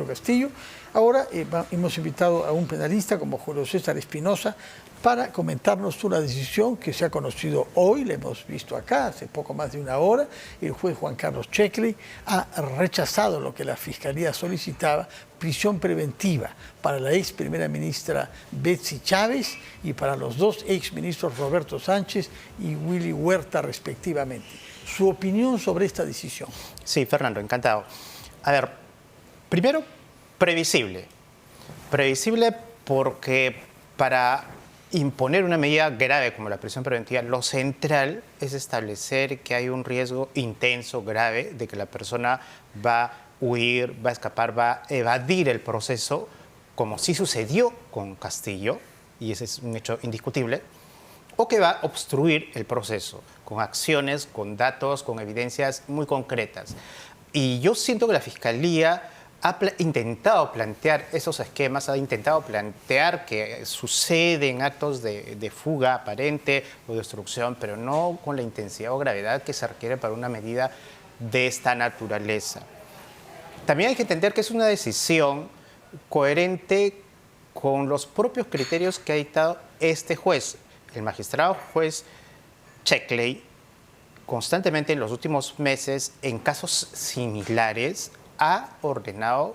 Pedro Castillo. Ahora hemos invitado a un penalista como Julio César Espinosa para comentarnos una decisión que se ha conocido hoy, la hemos visto acá hace poco más de una hora. El juez Juan Carlos Checkley ha rechazado lo que la Fiscalía solicitaba, prisión preventiva para la ex primera ministra Betsy Chávez y para los dos ex ministros Roberto Sánchez y Willy Huerta respectivamente. Su opinión sobre esta decisión. Sí, Fernando, encantado. A ver, primero, previsible. Previsible porque para imponer una medida grave como la prisión preventiva, lo central es establecer que hay un riesgo intenso, grave, de que la persona va a huir, va a escapar, va a evadir el proceso, como sí sucedió con Castillo, y ese es un hecho indiscutible, o que va a obstruir el proceso con acciones, con datos, con evidencias muy concretas. Y yo siento que la Fiscalía ha intentado plantear esos esquemas, ha intentado plantear que suceden actos de fuga aparente o de obstrucción, pero no con la intensidad o gravedad que se requiere para una medida de esta naturaleza. También hay que entender que es una decisión coherente con los propios criterios que ha dictado este juez. El magistrado juez Checkley, constantemente en los últimos meses, en casos similares, ha ordenado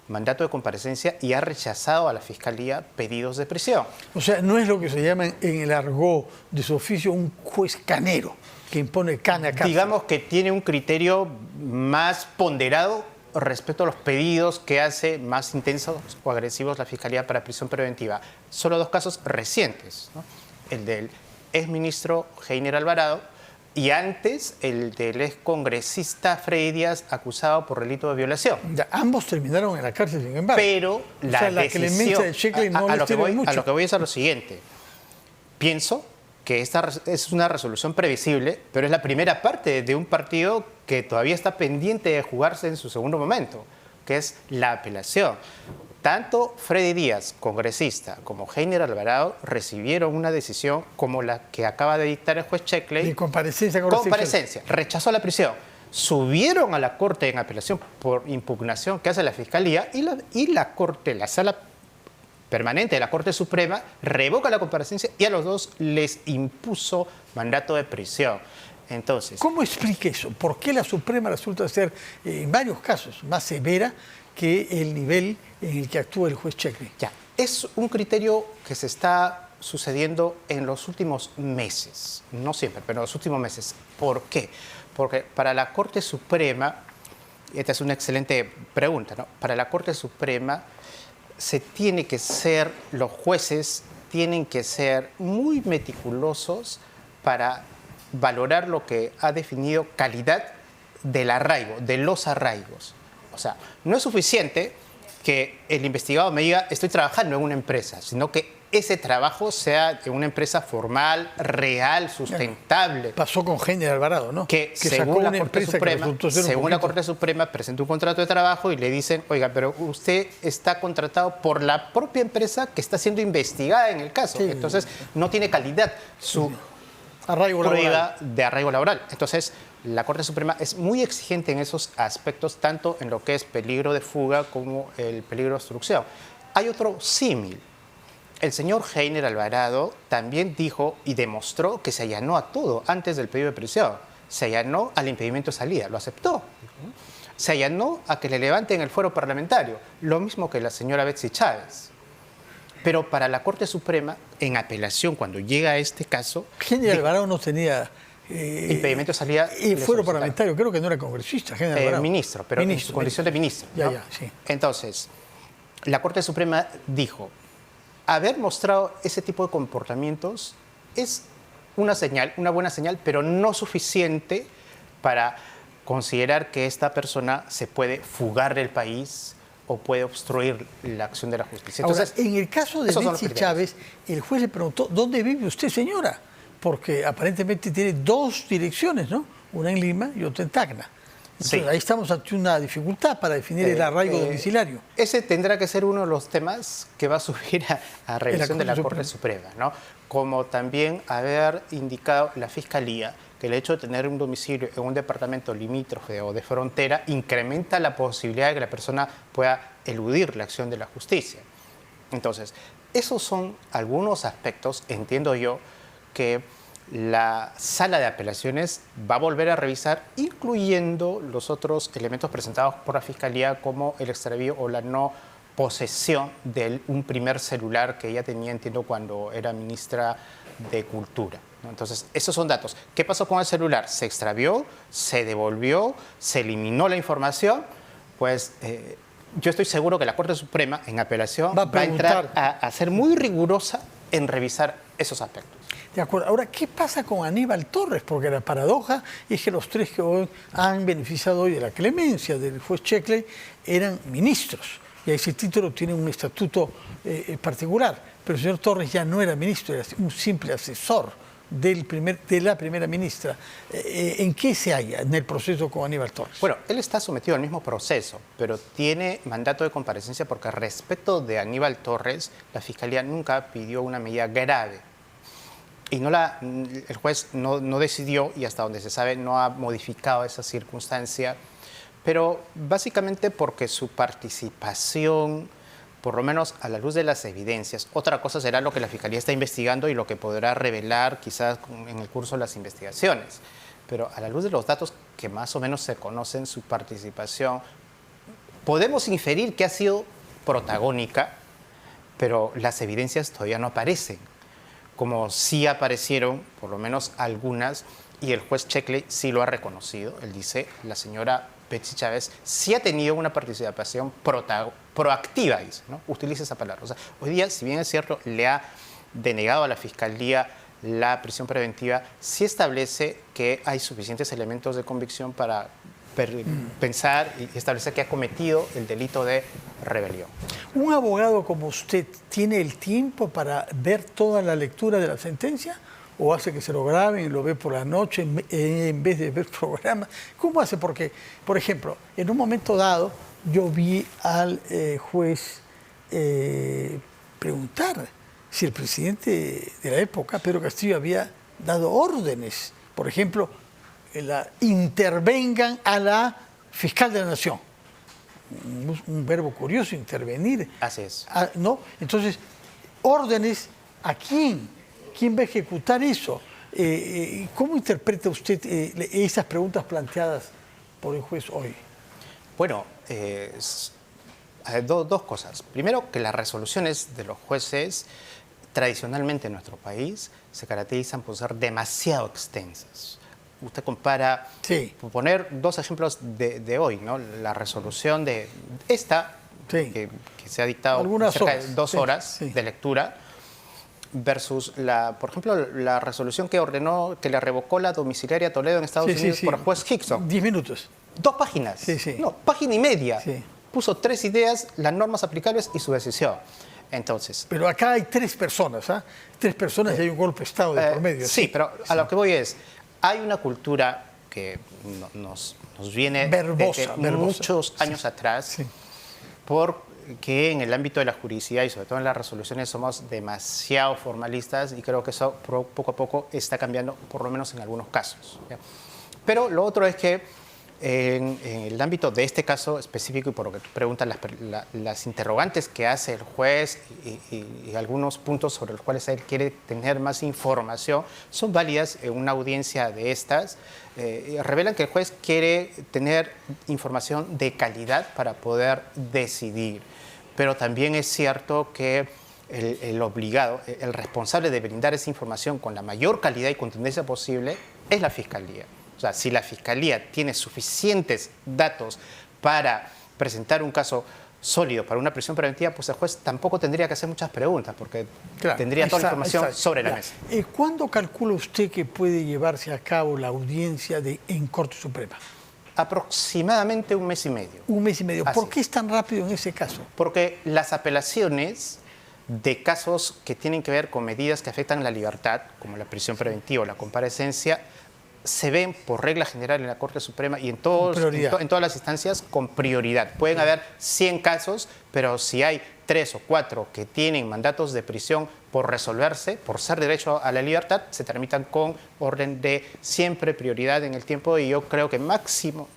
mandato de comparecencia y ha rechazado a la Fiscalía pedidos de prisión. O sea, no es lo que se llama en el argot de su oficio un juez canero que impone cana a cárcel. Digamos que tiene un criterio más ponderado respecto a los pedidos que hace más intensos o agresivos la Fiscalía para prisión preventiva. Solo dos casos recientes, ¿no? El del exministro Heiner Alvarado y antes el del excongresista Freddy Díaz acusado por delito de violación. Ya, ambos terminaron en la cárcel, sin embargo. Pero la clemencia de Checkley no les sirve mucho. A lo que voy es a lo siguiente. Pienso que esta es una resolución previsible, pero es la primera parte de un partido que todavía está pendiente de jugarse en su segundo momento, que es la apelación. Tanto Freddy Díaz, congresista, como Heiner Alvarado recibieron una decisión como la que acaba de dictar el juez Checkley. De comparecencia. Comparecencia. Rechazó la prisión. Subieron a la Corte en apelación por impugnación que hace la Fiscalía y la Corte, la Sala Permanente de la Corte Suprema, revoca la comparecencia y a los dos les impuso mandato de prisión. Entonces, ¿cómo explica eso? ¿Por qué la Suprema resulta ser, en varios casos, más severa que el nivel en el que actúa el juez Checkley? Ya, es un criterio que se está sucediendo en los últimos meses, no siempre, pero en los últimos meses. ¿Por qué? Porque para la Corte Suprema, y esta es una excelente pregunta, ¿no? Para la Corte Suprema los jueces tienen que ser muy meticulosos para valorar lo que ha definido calidad del arraigo, de los arraigos. O sea, no es suficiente que el investigado me diga estoy trabajando en una empresa, sino que ese trabajo sea de una empresa formal, real, sustentable. Pasó con Heiner Alvarado, ¿no? Que según la Corte Suprema presenta un contrato de trabajo y le dicen, oiga, pero usted está contratado por la propia empresa que está siendo investigada en el caso. Sí. Entonces, no tiene calidad su prueba de arraigo laboral. Entonces, la Corte Suprema es muy exigente en esos aspectos, tanto en lo que es peligro de fuga como el peligro de obstrucción. Hay otro símil. El señor Heiner Alvarado también dijo y demostró que se allanó a todo antes del pedido de prisión. Se allanó al impedimento de salida, lo aceptó. Se allanó a que le levanten el fuero parlamentario, lo mismo que la señora Betsy Chávez. Pero para la Corte Suprema, en apelación, cuando llega a este caso... Heiner Alvarado no tenía... impedimento de salida... Y fuero parlamentario, creo que no era congresista, Heiner Alvarado. Ministro, pero en su condición de ministro, ¿no? Sí. Entonces, la Corte Suprema dijo... Haber mostrado ese tipo de comportamientos es una señal, una buena señal, pero no suficiente para considerar que esta persona se puede fugar del país o puede obstruir la acción de la justicia. Entonces, ahora, en el caso de Betsy Chávez, el juez le preguntó, ¿dónde vive usted, señora? Porque aparentemente tiene dos direcciones, ¿no? Una en Lima y otra en Tacna. Entonces, ahí estamos ante una dificultad para definir el arraigo domiciliario. Ese tendrá que ser uno de los temas que va a subir a revisión de la Corte Suprema, ¿no? Como también haber indicado la Fiscalía que el hecho de tener un domicilio en un departamento limítrofe o de frontera incrementa la posibilidad de que la persona pueda eludir la acción de la justicia. Entonces, esos son algunos aspectos, entiendo yo, que la sala de apelaciones va a volver a revisar, incluyendo los otros elementos presentados por la Fiscalía, como el extravío o la no posesión de un primer celular que ella tenía, entiendo, cuando era ministra de Cultura, ¿no? Entonces, esos son datos. ¿Qué pasó con el celular? ¿Se extravió? ¿Se devolvió? ¿Se eliminó la información? Pues yo estoy seguro que la Corte Suprema, en apelación, va a entrar a ser muy rigurosa en revisar esos aspectos. De acuerdo. Ahora, ¿qué pasa con Aníbal Torres? Porque la paradoja es que los tres que hoy han beneficiado hoy de la clemencia del juez Sheckley eran ministros. Y a ese título tiene un estatuto particular. Pero el señor Torres ya no era ministro, era un simple asesor de la primera ministra. ¿En qué se halla en el proceso con Aníbal Torres? Bueno, él está sometido al mismo proceso, pero tiene mandato de comparecencia porque respecto de Aníbal Torres, la Fiscalía nunca pidió una medida grave. Y el juez no decidió, y hasta donde se sabe no ha modificado esa circunstancia, pero básicamente porque su participación, por lo menos a la luz de las evidencias, otra cosa será lo que la Fiscalía está investigando y lo que podrá revelar quizás en el curso de las investigaciones, pero a la luz de los datos que más o menos se conocen, su participación, podemos inferir que ha sido protagónica, pero las evidencias todavía no aparecen, como sí aparecieron, por lo menos algunas, y el juez Sheckley sí lo ha reconocido. Él dice, la señora Betsy Chávez sí ha tenido una participación proactiva, dice, ¿no? Utiliza esa palabra. O sea, hoy día, si bien es cierto, le ha denegado a la Fiscalía la prisión preventiva, sí establece que hay suficientes elementos de convicción para pensar y establecer que ha cometido el delito de rebelión. ¿Un abogado como usted tiene el tiempo para ver toda la lectura de la sentencia? ¿O hace que se lo graben y lo ve por la noche en vez de ver programas? ¿Cómo hace? Porque, por ejemplo, en un momento dado yo vi al juez preguntar si el presidente de la época, Pedro Castillo, había dado órdenes, por ejemplo, intervengan a la fiscal de la Nación. Un verbo curioso, intervenir. Así es. ¿No? Entonces, órdenes, ¿a quién? ¿Quién va a ejecutar eso? ¿Cómo interpreta usted esas preguntas planteadas por el juez hoy? Bueno, dos cosas. Primero, que las resoluciones de los jueces tradicionalmente en nuestro país se caracterizan por ser demasiado extensas. Usted compara, por poner dos ejemplos de hoy, ¿no? La resolución de esta, que se ha dictado cerca de 2 horas de lectura, versus, por ejemplo, la resolución que ordenó, que le revocó la domiciliaria a Toledo en Estados Unidos por el juez Hickson. 10 minutos. 2 páginas. No, página y media. Puso 3 ideas, las normas aplicables y su decisión. Entonces, pero acá hay 3 personas, ¿ah? 3 personas y hay un golpe de Estado de por medio. Sí, pero a lo que voy es, hay una cultura que nos viene verbosa, muchos años atrás, porque en el ámbito de la juridicidad y sobre todo en las resoluciones somos demasiado formalistas y creo que eso poco a poco está cambiando, por lo menos en algunos casos, ¿ya? Pero lo otro es que en el ámbito de este caso específico y por lo que tú preguntas, las interrogantes que hace el juez y algunos puntos sobre los cuales él quiere tener más información son válidas en una audiencia de estas. Revelan que el juez quiere tener información de calidad para poder decidir. Pero también es cierto que el obligado, el responsable de brindar esa información con la mayor calidad y contundencia posible es la Fiscalía. O sea, si la Fiscalía tiene suficientes datos para presentar un caso sólido para una prisión preventiva, pues el juez tampoco tendría que hacer muchas preguntas porque tendría toda la información sobre la mesa. ¿Cuándo calcula usted que puede llevarse a cabo la audiencia en Corte Suprema? Aproximadamente 1 mes y medio. 1 mes y medio. ¿Por qué es tan rápido en ese caso? Porque las apelaciones de casos que tienen que ver con medidas que afectan la libertad, como la prisión preventiva o la comparecencia, se ven por regla general en la Corte Suprema y en todas las instancias con prioridad. Pueden haber 100 casos, pero si hay 3 o 4 que tienen mandatos de prisión por resolverse, por ser derecho a la libertad, se tramitan con orden de siempre prioridad en el tiempo, y yo creo que máximo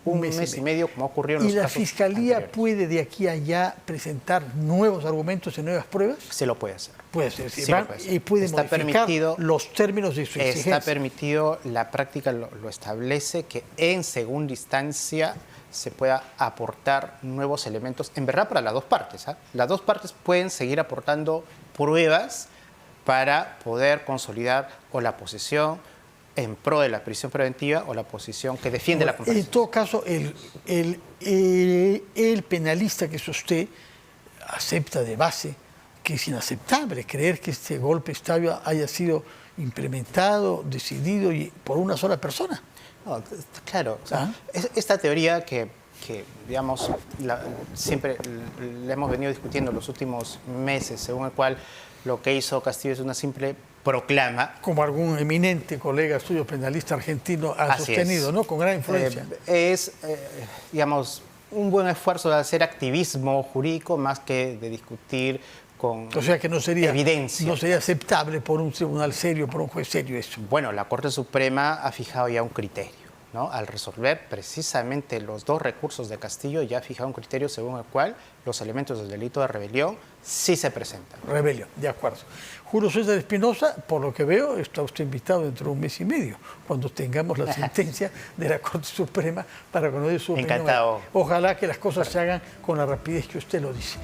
un mes y medio, como ocurrió en los casos ¿Y la Fiscalía anteriores. puede de aquí a allá presentar nuevos argumentos y nuevas pruebas? Se lo puede hacer. Puede ser, Sí lo puede hacer. y puede Está modificar permitido, los términos de su exigencia. Está permitido, la práctica lo establece, que en segunda instancia se pueda aportar nuevos elementos, en verdad para las dos partes, ¿eh? Las dos partes pueden seguir aportando pruebas para poder consolidar o la posición en pro de la prisión preventiva o la posición que defiende la En comparación. todo caso, el penalista que es usted acepta de base que es inaceptable creer que este golpe de Estado haya sido implementado, decidido y por una sola persona. No, claro, o sea, esta teoría que digamos, siempre la hemos venido discutiendo en los últimos meses, según el cual lo que hizo Castillo es una simple proclama. Como algún eminente colega suyo, penalista argentino, ha sostenido, ¿no? Con gran influencia. Digamos, un buen esfuerzo de hacer activismo jurídico más que de discutir con o sea que no sería evidencia. No sería aceptable por un tribunal serio, por un juez serio eso. Bueno, la Corte Suprema ha fijado ya un criterio, ¿no? Al resolver precisamente los dos recursos de Castillo, ya ha fijado un criterio según el cual los elementos del delito de rebelión sí se presentan. Rebelión, de acuerdo. Julio César Espinosa, por lo que veo, está usted invitado dentro de un mes y medio, cuando tengamos la sentencia de la Corte Suprema para conocer su opinión. Encantado. Ojalá que las cosas se hagan con la rapidez que usted lo dice.